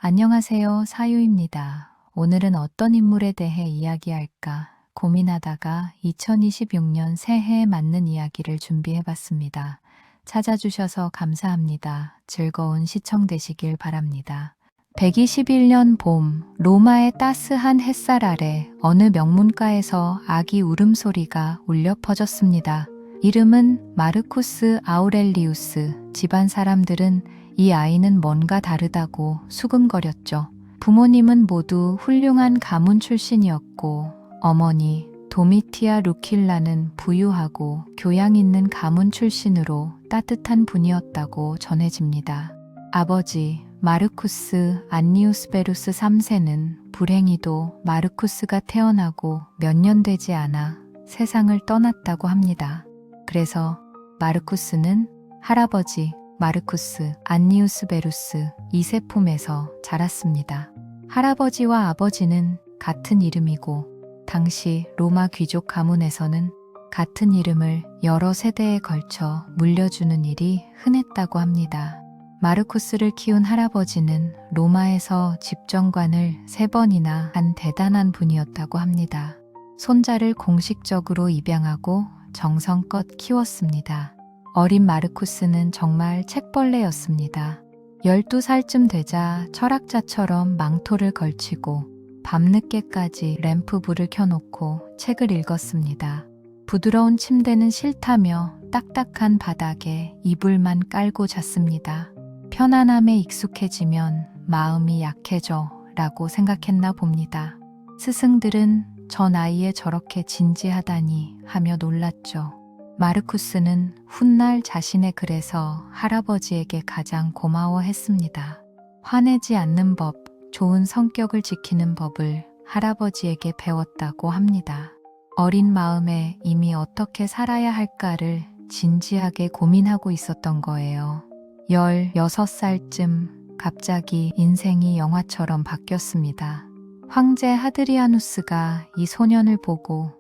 안녕하세요. 사유입니다. 오늘은 어떤 인물에 대해 이야기할까 고민하다가 2026년 새해에 맞는 이야기를 준비해봤습니다. 찾아주셔서 감사합니다. 즐거운 시청 되시길 바랍니다. 121년 봄, 로마의 따스한 햇살 아래 어느 명문가에서 아기 울음소리가 울려 퍼졌습니다. 이름은 마르쿠스 아우렐리우스. 집안 사람들은 이 아이는 뭔가 다르다고 수근거렸죠. 부모님은 모두 훌륭한 가문 출신이었고 어머니 도미티아 루킬라는 부유하고 교양 있는 가문 출신으로 따뜻한 분이었다고 전해집니다. 아버지 마르쿠스 안니우스 베루스 3세는 불행히도 마르쿠스가 태어나고 몇 년 되지 않아 세상을 떠났다고 합니다. 그래서 마르쿠스는 할아버지 마르쿠스 안니우스 베루스 2세 품에서 자랐습니다. 할아버지와 아버지는 같은 이름이고 당시 로마 귀족 가문에서는 같은 이름을 여러 세대에 걸쳐 물려주는 일이 흔했다고 합니다. 마르쿠스를 키운 할아버지는 로마에서 집정관을 3번이나 한 대단한 분이었다고 합니다. 손자를 공식적으로 입양하고 정성껏 키웠습니다. 어린 마르쿠스는 정말 책벌레였습니다. 12살쯤 되자 철학자처럼 망토를 걸치고 밤늦게까지 램프불을 켜놓고 책을 읽었습니다. 부드러운 침대는 싫다며 딱딱한 바닥에 이불만 깔고 잤습니다. 편안함에 익숙해지면 마음이 약해져 라고 생각했나 봅니다. 스승들은 저 나이에 저렇게 진지하다니 하며 놀랐죠. 마르쿠스는 훗날 자신의 글에서 할아버지에게 가장 고마워했습니다. 화내지 않는 법, 좋은 성격을 지키는 법을 할아버지에게 배웠다고 합니다. 어린 마음에 이미 어떻게 살아야 할까를 진지하게 고민하고 있었던 거예요. 16살쯤 갑자기 인생이 영화처럼 바뀌었습니다. 황제 하드리아누스가 이 소년을 보고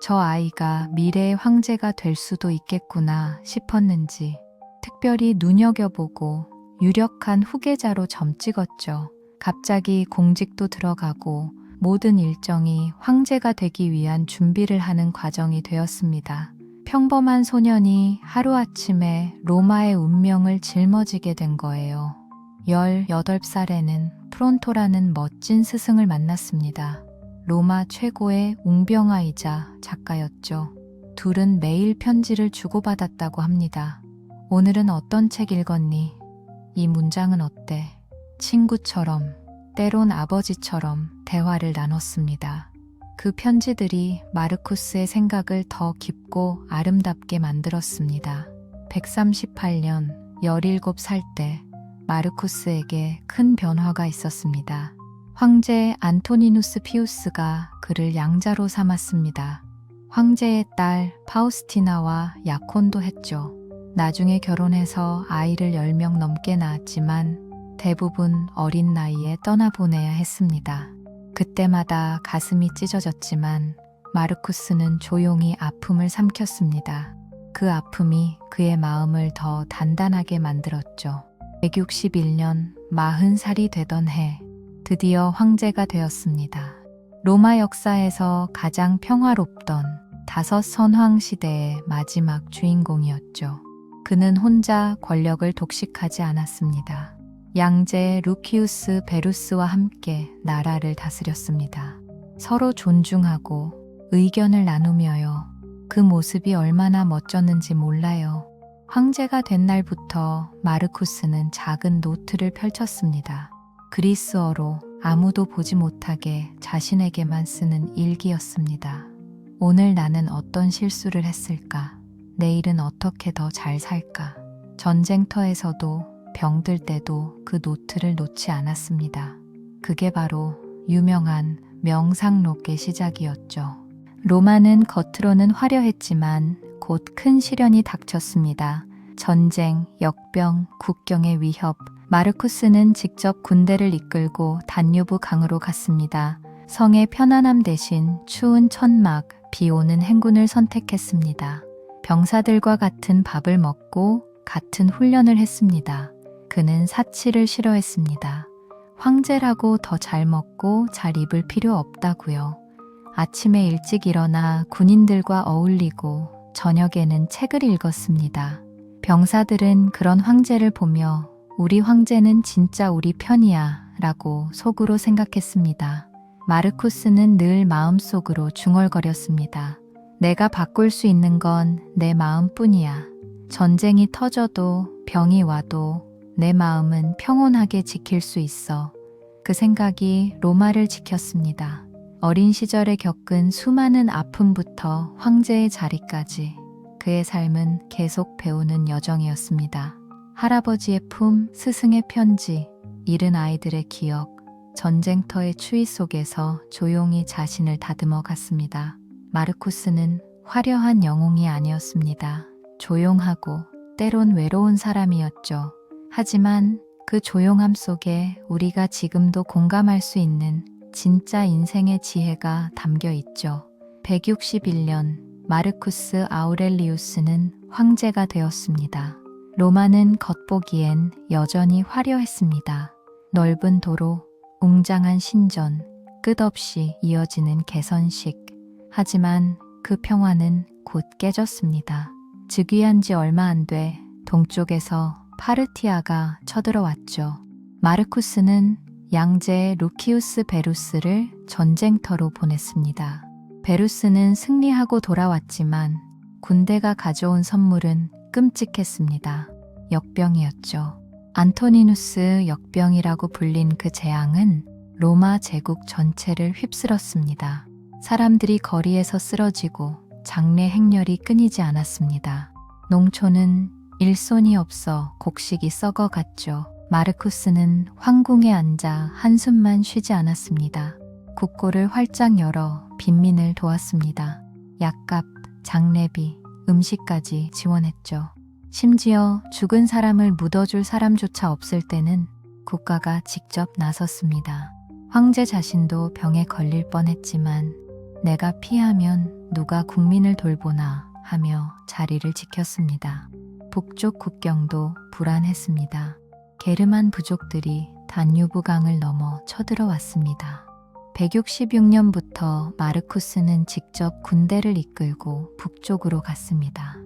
저 아이가 미래의 황제가 될 수도 있겠구나 싶었는지 특별히 눈여겨보고 유력한 후계자로 점찍었죠. 갑자기 공직도 들어가고 모든 일정이 황제가 되기 위한 준비를 하는 과정이 되었습니다. 평범한 소년이 하루아침에 로마의 운명을 짊어지게 된 거예요. 18살에는 프론토라는 멋진 스승을 만났습니다. 로마 최고의 웅병아이자 작가였죠. 둘은 매일 편지를 주고받았다고 합니다. 오늘은 어떤 책 읽었니? 이 문장은 어때? 친구처럼, 때론 아버지처럼 대화를 나눴습니다. 그 편지들이 마르쿠스의 생각을 더 깊고 아름답게 만들었습니다. 138년 17살 때 마르쿠스에게 큰 변화가 있었습니다. 황제 안토니누스 피우스가 그를 양자로 삼았습니다. 황제의 딸 파우스티나와 약혼도 했죠. 나중에 결혼해서 아이를 10명 넘게 낳았지만 대부분 어린 나이에 떠나보내야 했습니다. 그때마다 가슴이 찢어졌지만 마르쿠스는 조용히 아픔을 삼켰습니다. 그 아픔이 그의 마음을 더 단단하게 만들었죠. 161년 40살이 되던 해 드디어 황제가 되었습니다. 로마 역사에서 가장 평화롭던 5 선황 시대의 마지막 주인공이었죠. 그는 혼자 권력을 독식하지 않았습니다. 양제 루키우스 베루스와 함께 나라를 다스렸습니다. 서로 존중하고 의견을 나누며요. 그 모습이 얼마나 멋졌는지 몰라요. 황제가 된 날부터 마르쿠스는 작은 노트를 펼쳤습니다. 그리스어로 아무도 보지 못하게 자신에게만 쓰는 일기였습니다. 오늘 나는 어떤 실수를 했을까? 내일은 어떻게 더 잘 살까? 전쟁터에서도 병들 때도 그 노트를 놓지 않았습니다. 그게 바로 유명한 명상록의 시작이었죠. 로마는 겉으로는 화려했지만 곧 큰 시련이 닥쳤습니다. 전쟁, 역병, 국경의 위협. 마르쿠스는 직접 군대를 이끌고 다뉴브 강으로 갔습니다. 성의 편안함 대신 추운 천막, 비 오는 행군을 선택했습니다. 병사들과 같은 밥을 먹고 같은 훈련을 했습니다. 그는 사치를 싫어했습니다. 황제라고 더 잘 먹고 잘 입을 필요 없다고요. 아침에 일찍 일어나 군인들과 어울리고 저녁에는 책을 읽었습니다. 병사들은 그런 황제를 보며 우리 황제는 진짜 우리 편이야 라고 속으로 생각했습니다. 마르쿠스는 늘 마음속으로 중얼거렸습니다. 내가 바꿀 수 있는 건 내 마음뿐이야. 전쟁이 터져도 병이 와도 내 마음은 평온하게 지킬 수 있어. 그 생각이 로마를 지켰습니다. 어린 시절에 겪은 수많은 아픔부터 황제의 자리까지 그의 삶은 계속 배우는 여정이었습니다. 할아버지의 품, 스승의 편지, 잃은 아이들의 기억, 전쟁터의 추위 속에서 조용히 자신을 다듬어 갔습니다. 마르쿠스는 화려한 영웅이 아니었습니다. 조용하고 때론 외로운 사람이었죠. 하지만 그 조용함 속에 우리가 지금도 공감할 수 있는 진짜 인생의 지혜가 담겨 있죠. 161년 마르쿠스 아우렐리우스는 황제가 되었습니다. 로마는 겉보기엔 여전히 화려했습니다. 넓은 도로, 웅장한 신전, 끝없이 이어지는 개선식. 하지만 그 평화는 곧 깨졌습니다. 즉위한 지 얼마 안 돼 동쪽에서 파르티아가 쳐들어왔죠. 마르쿠스는 양제 루키우스 베루스를 전쟁터로 보냈습니다. 베루스는 승리하고 돌아왔지만 군대가 가져온 선물은 끔찍했습니다. 역병이었죠. 안토니누스 역병이라고 불린 그 재앙은 로마 제국 전체를 휩쓸었습니다. 사람들이 거리에서 쓰러지고 장례 행렬이 끊이지 않았습니다. 농촌은 일손이 없어 곡식이 썩어갔죠. 마르쿠스는 황궁에 앉아 한숨만 쉬지 않았습니다. 국고를 활짝 열어 빈민을 도왔습니다. 약값, 장례비, 음식까지 지원했죠. 심지어 죽은 사람을 묻어줄 사람조차 없을 때는 국가가 직접 나섰습니다. 황제 자신도 병에 걸릴 뻔했지만 내가 피하면 누가 국민을 돌보나 하며 자리를 지켰습니다. 북쪽 국경도 불안했습니다. 게르만 부족들이 다뉴브강을 넘어 쳐들어왔습니다. 166년부터 마르쿠스는 직접 군대를 이끌고 북쪽으로 갔습니다.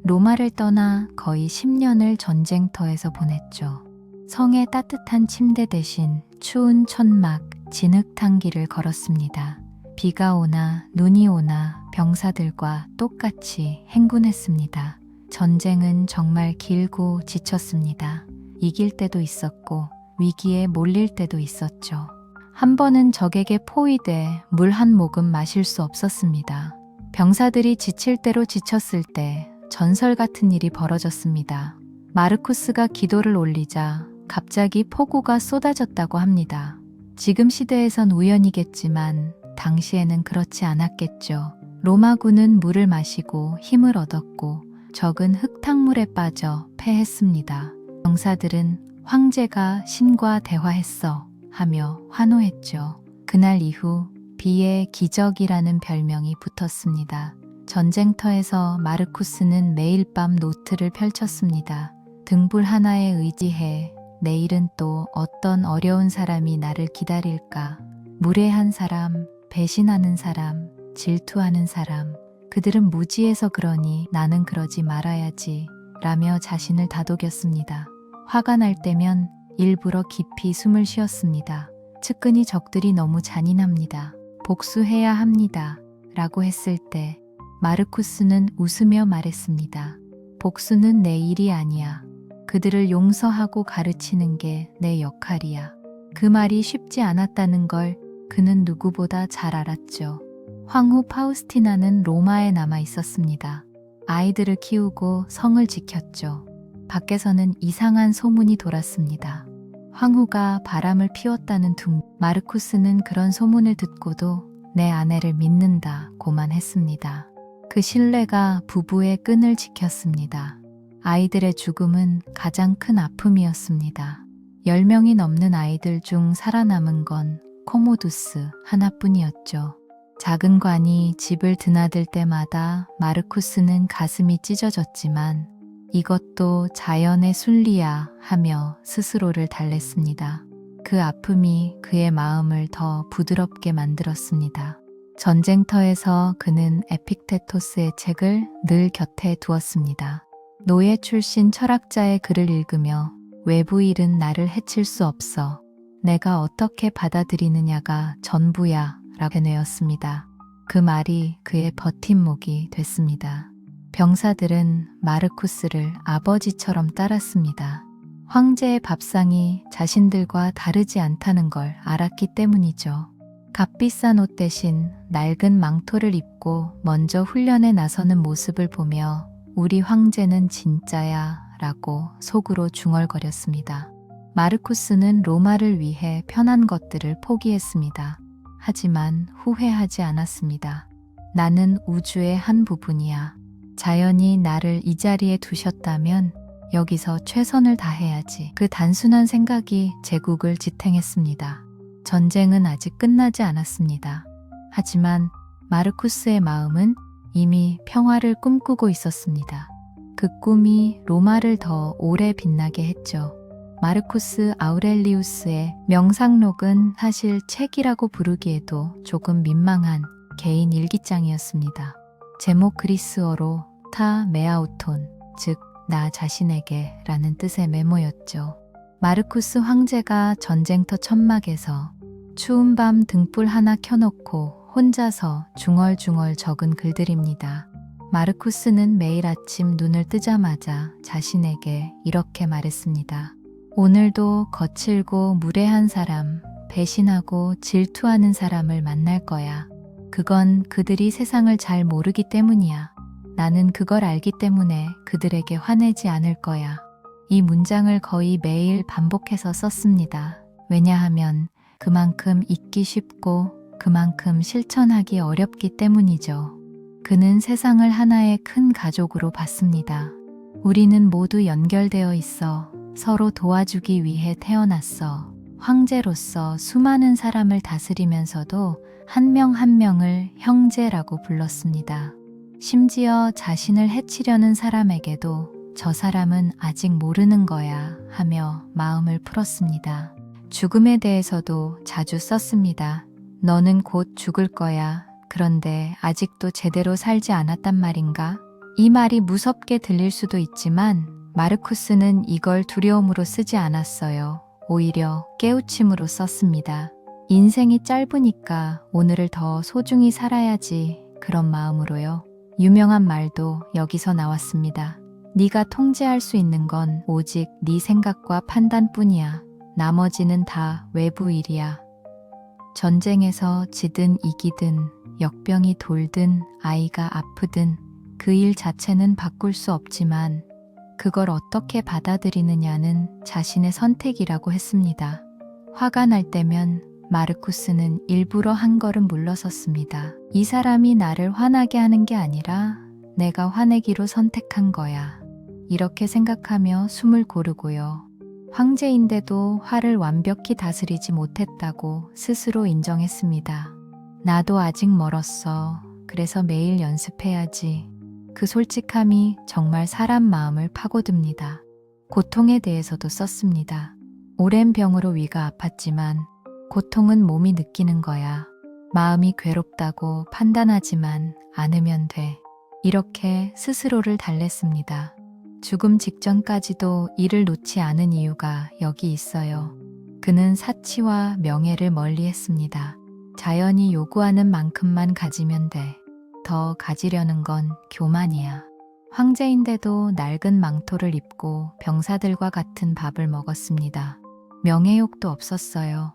로마를 떠나 거의 10년을 전쟁터에서 보냈죠. 성의 따뜻한 침대 대신 추운 천막, 진흙탕 길을 걸었습니다. 비가 오나 눈이 오나 병사들과 똑같이 행군했습니다. 전쟁은 정말 길고 지쳤습니다. 이길 때도 있었고 위기에 몰릴 때도 있었죠. 한 번은 적에게 포위돼 물 한 모금 마실 수 없었습니다. 병사들이 지칠 대로 지쳤을 때 전설 같은 일이 벌어졌습니다. 마르쿠스가 기도를 올리자 갑자기 폭우가 쏟아졌다고 합니다. 지금 시대에선 우연이겠지만 당시에는 그렇지 않았겠죠. 로마군은 물을 마시고 힘을 얻었고 적은 흙탕물에 빠져 패했습니다. 병사들은 황제가 신과 대화했어 하며 환호했죠. 그날 이후 비의 기적이라는 별명이 붙었습니다. 전쟁터에서 마르쿠스는 매일 밤 노트를 펼쳤습니다. 등불 하나에 의지해 내일은 또 어떤 어려운 사람이 나를 기다릴까? 무례한 사람, 배신하는 사람, 질투하는 사람, 그들은 무지해서 그러니 나는 그러지 말아야지 라며 자신을 다독였습니다. 화가 날 때면 일부러 깊이 숨을 쉬었습니다. 측근이 적들이 너무 잔인합니다. 복수해야 합니다. 라고 했을 때 마르쿠스는 웃으며 말했습니다. 복수는 내 일이 아니야. 그들을 용서하고 가르치는 게 내 역할이야. 그 말이 쉽지 않았다는 걸 그는 누구보다 잘 알았죠. 황후 파우스티나는 로마에 남아 있었습니다. 아이들을 키우고 성을 지켰죠. 밖에서는 이상한 소문이 돌았습니다. 황후가 바람을 피웠다는 둥. 마르쿠스는 그런 소문을 듣고도 내 아내를 믿는다고만 했습니다. 그 신뢰가 부부의 끈을 지켰습니다. 아이들의 죽음은 가장 큰 아픔이었습니다. 10명이 넘는 아이들 중 살아남은 건 코모두스 하나뿐이었죠. 작은 관이 집을 드나들 때마다 마르쿠스는 가슴이 찢어졌지만 이것도 자연의 순리야 하며 스스로를 달랬습니다. 그 아픔이 그의 마음을 더 부드럽게 만들었습니다. 전쟁터에서 그는 에픽테토스의 책을 늘 곁에 두었습니다. 노예 출신 철학자의 글을 읽으며 외부 일은 나를 해칠 수 없어. 내가 어떻게 받아들이느냐가 전부야 라고 해내었습니다. 그 말이 그의 버팀목이 됐습니다. 병사들은 마르쿠스를 아버지처럼 따랐습니다. 황제의 밥상이 자신들과 다르지 않다는 걸 알았기 때문이죠. 값비싼 옷 대신 낡은 망토를 입고 먼저 훈련에 나서는 모습을 보며 우리 황제는 진짜야 라고 속으로 중얼거렸습니다. 마르쿠스는 로마를 위해 편한 것들을 포기했습니다. 하지만 후회하지 않았습니다. 나는 우주의 한 부분이야. 자연이 나를 이 자리에 두셨다면 여기서 최선을 다해야지. 그 단순한 생각이 제국을 지탱했습니다. 전쟁은 아직 끝나지 않았습니다. 하지만 마르쿠스의 마음은 이미 평화를 꿈꾸고 있었습니다. 그 꿈이 로마를 더 오래 빛나게 했죠. 마르쿠스 아우렐리우스의 명상록은 사실 책이라고 부르기에도 조금 민망한 개인 일기장이었습니다. 제목 그리스어로 타 메아우톤, 즉 나 자신에게 라는 뜻의 메모였죠. 마르쿠스 황제가 전쟁터 천막에서 추운 밤 등불 하나 켜놓고 혼자서 중얼중얼 적은 글들입니다. 마르쿠스는 매일 아침 눈을 뜨자마자 자신에게 이렇게 말했습니다. 오늘도 거칠고 무례한 사람, 배신하고 질투하는 사람을 만날 거야. 그건 그들이 세상을 잘 모르기 때문이야. 나는 그걸 알기 때문에 그들에게 화내지 않을 거야. 이 문장을 거의 매일 반복해서 썼습니다. 왜냐하면 그만큼 잊기 쉽고 그만큼 실천하기 어렵기 때문이죠. 그는 세상을 하나의 큰 가족으로 봤습니다. 우리는 모두 연결되어 있어. 서로 도와주기 위해 태어났어. 황제로서 수많은 사람을 다스리면서도 한 명 한 명을 형제라고 불렀습니다. 심지어 자신을 해치려는 사람에게도 저 사람은 아직 모르는 거야 하며 마음을 풀었습니다. 죽음에 대해서도 자주 썼습니다. 너는 곧 죽을 거야. 그런데 아직도 제대로 살지 않았단 말인가? 이 말이 무섭게 들릴 수도 있지만 마르쿠스는 이걸 두려움으로 쓰지 않았어요. 오히려 깨우침으로 썼습니다. 인생이 짧으니까 오늘을 더 소중히 살아야지 그런 마음으로요. 유명한 말도 여기서 나왔습니다. 네가 통제할 수 있는 건 오직 네 생각과 판단뿐이야. 나머지는 다 외부 일이야. 전쟁에서 지든 이기든 역병이 돌든 아이가 아프든 그 일 자체는 바꿀 수 없지만 그걸 어떻게 받아들이느냐는 자신의 선택이라고 했습니다. 화가 날 때면 마르쿠스는 일부러 한 걸음 물러섰습니다. 이 사람이 나를 화나게 하는 게 아니라 내가 화내기로 선택한 거야. 이렇게 생각하며 숨을 고르고요. 황제인데도 화를 완벽히 다스리지 못했다고 스스로 인정했습니다. 나도 아직 멀었어. 그래서 매일 연습해야지. 그 솔직함이 정말 사람 마음을 파고듭니다. 고통에 대해서도 썼습니다. 오랜 병으로 위가 아팠지만 고통은 몸이 느끼는 거야. 마음이 괴롭다고 판단하지만 않으면 돼. 이렇게 스스로를 달랬습니다. 죽음 직전까지도 이를 놓지 않은 이유가 여기 있어요. 그는 사치와 명예를 멀리했습니다. 자연이 요구하는 만큼만 가지면 돼. 더 가지려는 건 교만이야. 황제인데도 낡은 망토를 입고 병사들과 같은 밥을 먹었습니다. 명예욕도 없었어요.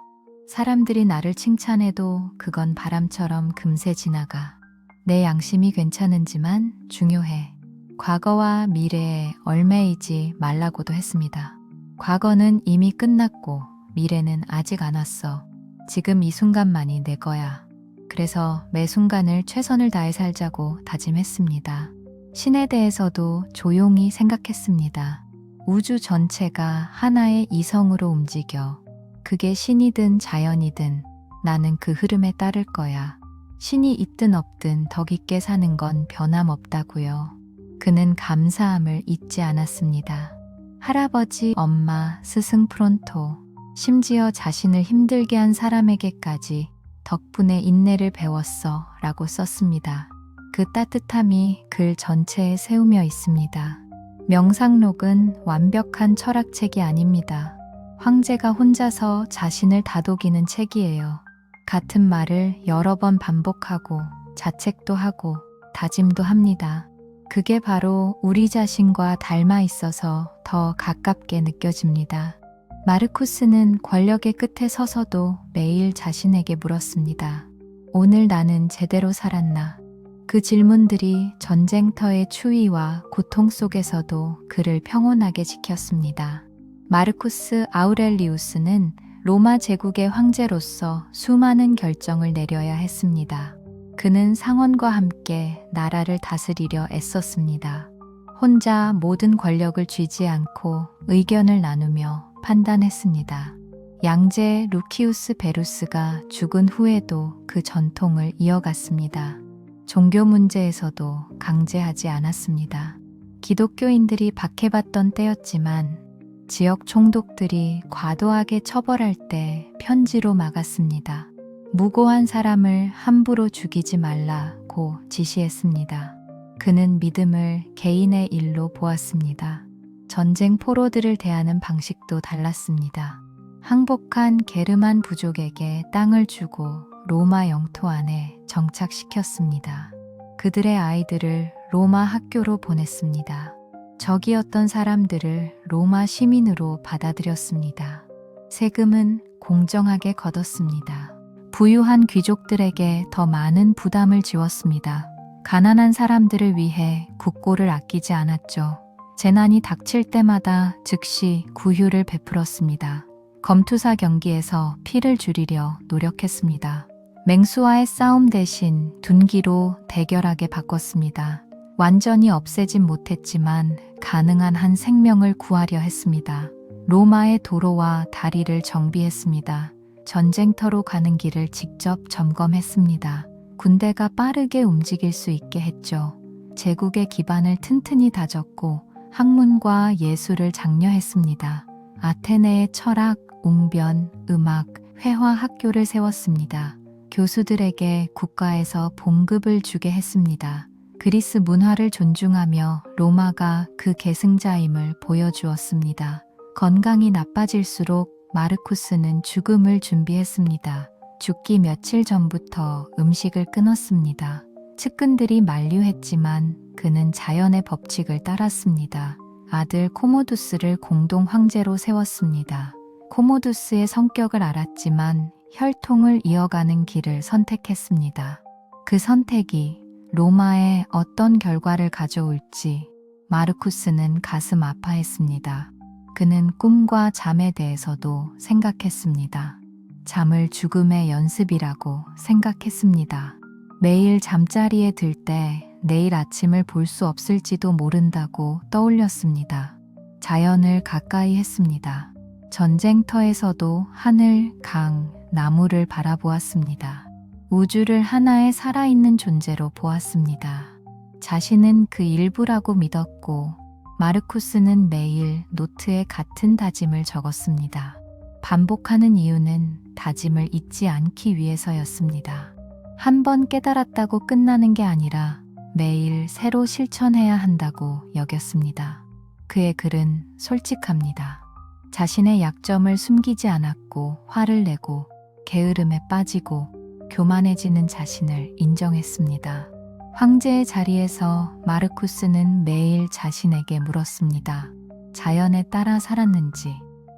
사람들이 나를 칭찬해도 그건 바람처럼 금세 지나가. 내 양심이 괜찮은지만 중요해. 과거와 미래에 얽매이지 말라고도 했습니다. 과거는 이미 끝났고 미래는 아직 안 왔어. 지금 이 순간만이 내 거야. 그래서 매 순간을 최선을 다해 살자고 다짐했습니다. 신에 대해서도 조용히 생각했습니다. 우주 전체가 하나의 이성으로 움직여. 그게 신이든 자연이든 나는 그 흐름에 따를 거야. 신이 있든 없든 더 깊게 사는 건 변함없다고요. 그는 감사함을 잊지 않았습니다. 할아버지, 엄마, 스승 프론토, 심지어 자신을 힘들게 한 사람에게까지 덕분에 인내를 배웠어 라고 썼습니다. 그 따뜻함이 글 전체에 새우며 있습니다. 명상록은 완벽한 철학책이 아닙니다. 황제가 혼자서 자신을 다독이는 책이에요. 같은 말을 여러 번 반복하고 자책도 하고 다짐도 합니다. 그게 바로 우리 자신과 닮아 있어서 더 가깝게 느껴집니다. 마르쿠스는 권력의 끝에 서서도 매일 자신에게 물었습니다. 오늘 나는 제대로 살았나? 그 질문들이 전쟁터의 추위와 고통 속에서도 그를 평온하게 지켰습니다. 마르쿠스 아우렐리우스는 로마 제국의 황제로서 수많은 결정을 내려야 했습니다. 그는 상원과 함께 나라를 다스리려 애썼습니다. 혼자 모든 권력을 쥐지 않고 의견을 나누며 판단했습니다. 양제 루키우스 베루스가 죽은 후에도 그 전통을 이어갔습니다. 종교 문제에서도 강제하지 않았습니다. 기독교인들이 박해받던 때였지만 지역 총독들이 과도하게 처벌할 때 편지로 막았습니다. 무고한 사람을 함부로 죽이지 말라고 지시했습니다. 그는 믿음을 개인의 일로 보았습니다. 전쟁 포로들을 대하는 방식도 달랐습니다. 항복한 게르만 부족에게 땅을 주고 로마 영토 안에 정착시켰습니다. 그들의 아이들을 로마 학교로 보냈습니다. 적이었던 사람들을 로마 시민으로 받아들였습니다. 세금은 공정하게 걷었습니다. 부유한 귀족들에게 더 많은 부담을 지웠습니다. 가난한 사람들을 위해 국고를 아끼지 않았죠. 재난이 닥칠 때마다 즉시 구휼을 베풀었습니다. 검투사 경기에서 피를 줄이려 노력했습니다. 맹수와의 싸움 대신 둔기로 대결하게 바꿨습니다. 완전히 없애진 못했지만 가능한 한 생명을 구하려 했습니다. 로마의 도로와 다리를 정비했습니다. 전쟁터로 가는 길을 직접 점검했습니다. 군대가 빠르게 움직일 수 있게 했죠. 제국의 기반을 튼튼히 다졌고 학문과 예술을 장려했습니다. 아테네의 철학, 웅변, 음악, 회화 학교를 세웠습니다. 교수들에게 국가에서 봉급을 주게 했습니다. 그리스 문화를 존중하며 로마가 그 계승자임을 보여주었습니다. 건강이 나빠질수록 마르쿠스는 죽음을 준비했습니다. 죽기 며칠 전부터 음식을 끊었습니다. 측근들이 만류했지만 그는 자연의 법칙을 따랐습니다. 아들 코모두스를 공동 황제로 세웠습니다. 코모두스의 성격을 알았지만 혈통을 이어가는 길을 선택했습니다. 그 선택이 로마에 어떤 결과를 가져올지 마르쿠스는 가슴 아파했습니다. 그는 꿈과 잠에 대해서도 생각했습니다. 잠을 죽음의 연습이라고 생각했습니다. 매일 잠자리에 들 때 내일 아침을 볼 수 없을지도 모른다고 떠올렸습니다. 자연을 가까이 했습니다. 전쟁터에서도 하늘, 강, 나무를 바라보았습니다. 우주를 하나의 살아있는 존재로 보았습니다. 자신은 그 일부라고 믿었고 마르쿠스는 매일 노트에 같은 다짐을 적었습니다. 반복하는 이유는 다짐을 잊지 않기 위해서였습니다. 한 번 깨달았다고 끝나는 게 아니라 매일 새로 실천해야 한다고 여겼습니다. 그의 글은 솔직합니다. 자신의 약점을 숨기지 않았고 화를 내고 게으름에 빠지고 교만해지는 자신을 인정했습니다. 황제의 자리에서 마르쿠스는 매일 자신에게 물었습니다. 자연에 따라 살았는지.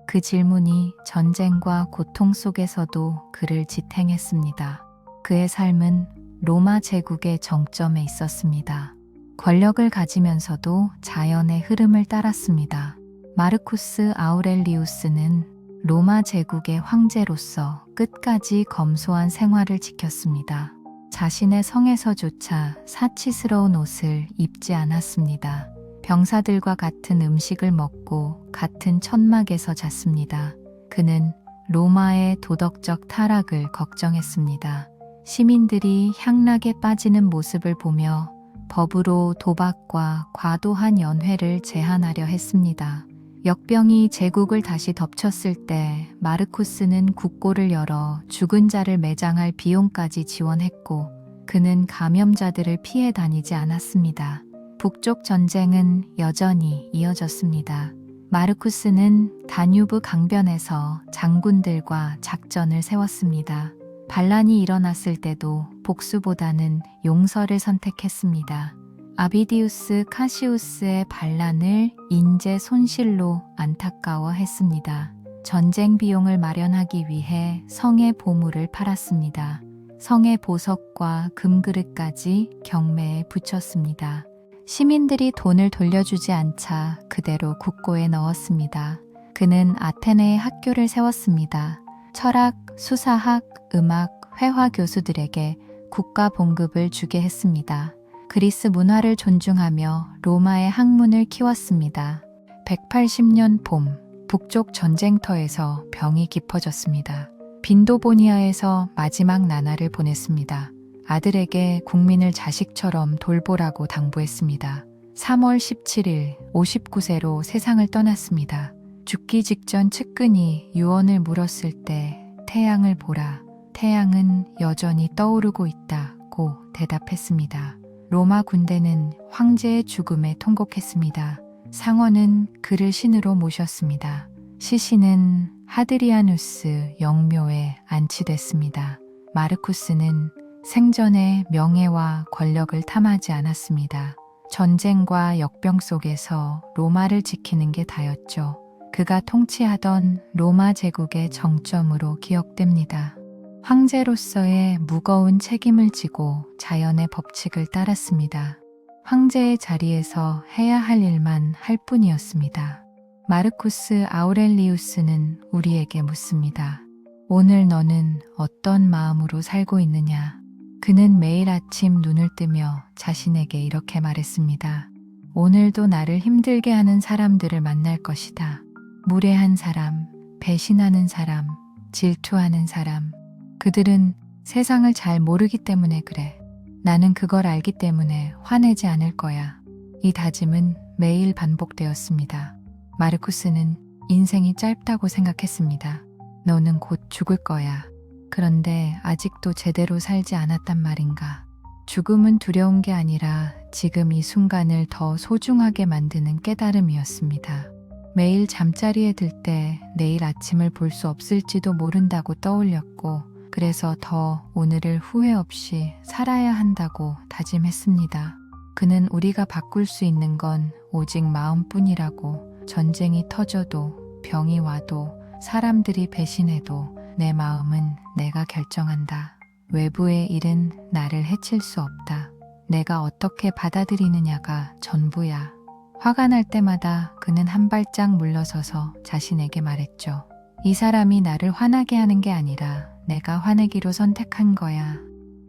그 질문이 전쟁과 고통 속에서도 그를 지탱했습니다. 그의 삶은 로마 제국의 정점에 있었습니다. 권력을 가지면서도 자연의 흐름을 따랐습니다. 마르쿠스 아우렐리우스는 로마 제국의 황제로서 끝까지 검소한 생활을 지켰습니다. 자신의 성에서조차 사치스러운 옷을 입지 않았습니다. 병사들과 같은 음식을 먹고 같은 천막에서 잤습니다. 그는 로마의 도덕적 타락을 걱정했습니다. 시민들이 향락에 빠지는 모습을 보며 법으로 도박과 과도한 연회를 제한하려 했습니다. 역병이 제국을 다시 덮쳤을 때 마르쿠스는 국고를 열어 죽은 자를 매장할 비용까지 지원했고 그는 감염자들을 피해 다니지 않았습니다. 북쪽 전쟁은 여전히 이어졌습니다. 마르쿠스는 다뉴브 강변에서 장군들과 작전을 세웠습니다. 반란이 일어났을 때도 복수보다는 용서를 선택했습니다. 아비디우스 카시우스의 반란을 인재 손실로 안타까워했습니다. 전쟁 비용을 마련하기 위해 성의 보물을 팔았습니다. 성의 보석과 금그릇까지 경매에 붙였습니다. 시민들이 돈을 돌려주지 않자 그대로 국고에 넣었습니다. 그는 아테네에 학교를 세웠습니다. 철학, 수사학, 음악, 회화 교수들에게 국가 봉급을 주게 했습니다. 그리스 문화를 존중하며 로마의 학문을 키웠습니다. 180년 봄, 북쪽 전쟁터에서 병이 깊어졌습니다. 빈도보니아에서 마지막 나날을 보냈습니다. 아들에게 국민을 자식처럼 돌보라고 당부했습니다. 3월 17일 59세로 세상을 떠났습니다. 죽기 직전 측근이 유언을 물었을 때 태양을 보라. 태양은 여전히 떠오르고 있다고 대답했습니다. 로마 군대는 황제의 죽음에 통곡했습니다. 상원은 그를 신으로 모셨습니다. 시신은 하드리아누스 영묘에 안치됐습니다. 마르쿠스는 생전에 명예와 권력을 탐하지 않았습니다. 전쟁과 역병 속에서 로마를 지키는 게 다였죠. 그가 통치하던 로마 제국의 정점으로 기억됩니다. 황제로서의 무거운 책임을 지고 자연의 법칙을 따랐습니다. 황제의 자리에서 해야 할 일만 할 뿐이었습니다. 마르쿠스 아우렐리우스는 우리에게 묻습니다. 오늘 너는 어떤 마음으로 살고 있느냐? 그는 매일 아침 눈을 뜨며 자신에게 이렇게 말했습니다. 오늘도 나를 힘들게 하는 사람들을 만날 것이다. 무례한 사람, 배신하는 사람, 질투하는 사람. 그들은 세상을 잘 모르기 때문에 그래. 나는 그걸 알기 때문에 화내지 않을 거야. 이 다짐은 매일 반복되었습니다. 마르쿠스는 인생이 짧다고 생각했습니다. 너는 곧 죽을 거야. 그런데 아직도 제대로 살지 않았단 말인가. 죽음은 두려운 게 아니라 지금 이 순간을 더 소중하게 만드는 깨달음이었습니다. 매일 잠자리에 들 때 내일 아침을 볼 수 없을지도 모른다고 떠올렸고 그래서 더 오늘을 후회 없이 살아야 한다고 다짐했습니다. 그는 우리가 바꿀 수 있는 건 오직 마음뿐이라고 전쟁이 터져도 병이 와도 사람들이 배신해도 내 마음은 내가 결정한다. 외부의 일은 나를 해칠 수 없다. 내가 어떻게 받아들이느냐가 전부야. 화가 날 때마다 그는 한 발짝 물러서서 자신에게 말했죠. 이 사람이 나를 화나게 하는 게 아니라 내가 화내기로 선택한 거야.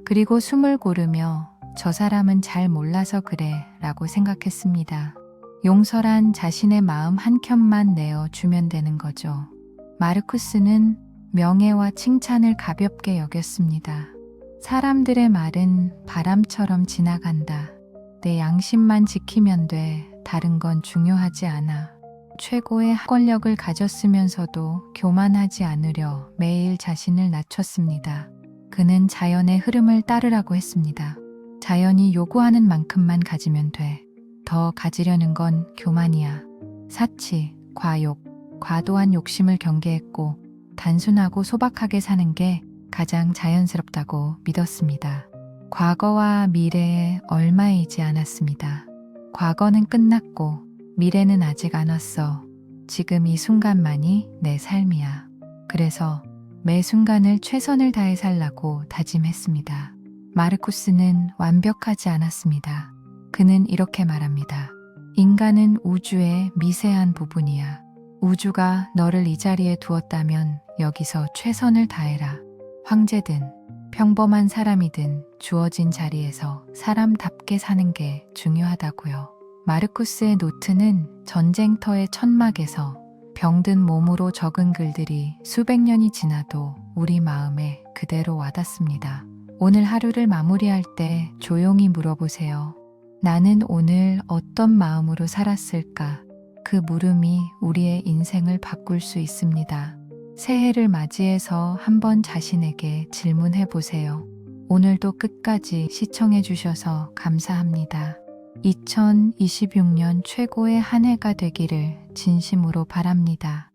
그리고 숨을 고르며 저 사람은 잘 몰라서 그래 라고 생각했습니다. 용서란 자신의 마음 한켠만 내어주면 되는 거죠. 마르쿠스는 명예와 칭찬을 가볍게 여겼습니다. 사람들의 말은 바람처럼 지나간다. 내 양심만 지키면 돼. 다른 건 중요하지 않아. 최고의 권력을 가졌으면서도 교만하지 않으려 매일 자신을 낮췄습니다. 그는 자연의 흐름을 따르라고 했습니다. 자연이 요구하는 만큼만 가지면 돼. 더 가지려는 건 교만이야. 사치, 과욕, 과도한 욕심을 경계했고 단순하고 소박하게 사는 게 가장 자연스럽다고 믿었습니다. 과거와 미래에 얼마이지 않았습니다. 과거는 끝났고 미래는 아직 안 왔어. 지금 이 순간만이 내 삶이야. 그래서 매 순간을 최선을 다해 살라고 다짐했습니다. 마르쿠스는 완벽하지 않았습니다. 그는 이렇게 말합니다. 인간은 우주의 미세한 부분이야. 우주가 너를 이 자리에 두었다면 여기서 최선을 다해라. 황제든 평범한 사람이든 주어진 자리에서 사람답게 사는 게 중요하다고요. 마르쿠스의 노트는 전쟁터의 천막에서 병든 몸으로 적은 글들이 수백 년이 지나도 우리 마음에 그대로 와닿습니다. 오늘 하루를 마무리할 때 조용히 물어보세요. 나는 오늘 어떤 마음으로 살았을까? 그 물음이 우리의 인생을 바꿀 수 있습니다. 새해를 맞이해서 한번 자신에게 질문해 보세요. 오늘도 끝까지 시청해 주셔서 감사합니다. 2026년 최고의 한 해가 되기를 진심으로 바랍니다.